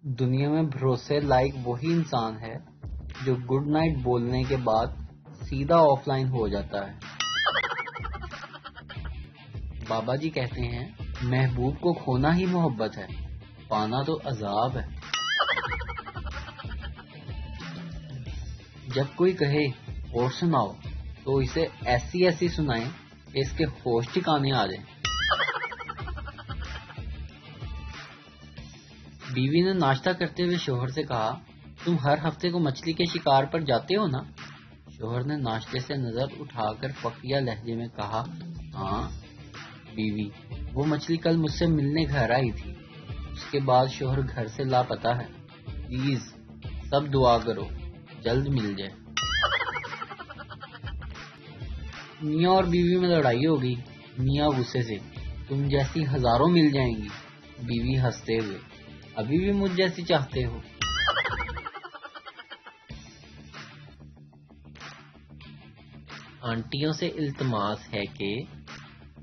دنیا میں بھروسے لائق وہی انسان ہے جو گڈ نائٹ بولنے کے بعد سیدھا آف لائن ہو جاتا ہے۔ بابا جی کہتے ہیں محبوب کو کھونا ہی محبت ہے، پانا تو عذاب ہے۔ جب کوئی کہے اور سناؤ تو اسے ایسی سنائیں کہ اس کے ہوش ٹھکانے آ جائیں۔ بیوی نے ناشتہ کرتے ہوئے شوہر سے کہا، تم ہر ہفتے کو مچھلی کے شکار پر جاتے ہو نا؟ شوہر نے ناشتے سے نظر اٹھا کر فقیہ لہجے میں کہا، ہاں۔ بیوی، وہ مچھلی کل مجھ سے ملنے گھر آئی تھی۔ اس کے بعد شوہر گھر سے لاپتہ ہے۔ پلیز سب دعا کرو جلد مل جائے۔ میاں اور بیوی میں لڑائی ہو گئی۔ میاں غصے سے، تم جیسی ہزاروں مل جائیں گی۔ بیوی ہنستے ہوئے، ابھی بھی مجھ جیسی چاہتے ہو؟ آنٹیوں سے التماس ہے کہ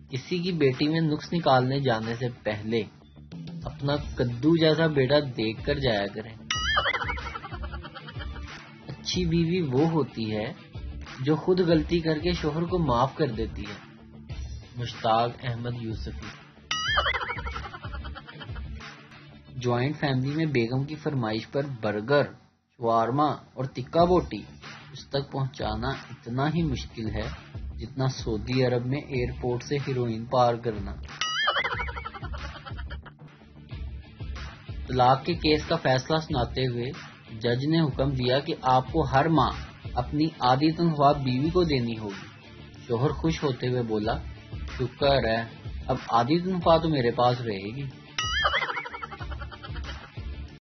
کسی کی بیٹی میں نقص نکالنے جانے سے پہلے اپنا کدو جیسا بیٹا دیکھ کر جایا کریں۔ اچھی بیوی وہ ہوتی ہے جو خود غلطی کر کے شوہر کو معاف کر دیتی ہے۔ مشتاق احمد یوسفی۔ جوائنٹ فیملی میں بیگم کی فرمائش پر برگر، شوارما اور تکہ بوٹی اس تک پہنچانا اتنا ہی مشکل ہے جتنا سعودی عرب میں ایئرپورٹ سے ہیروئن پار کرنا۔ طلاق کے کیس کا فیصلہ سناتے ہوئے جج نے حکم دیا کہ آپ کو ہر ماہ اپنی آدھی تنخواہ بیوی کو دینی ہوگی۔ شوہر خوش ہوتے ہوئے بولا، شکر ہے اب آدھی تنخواہ تو میرے پاس رہے گی۔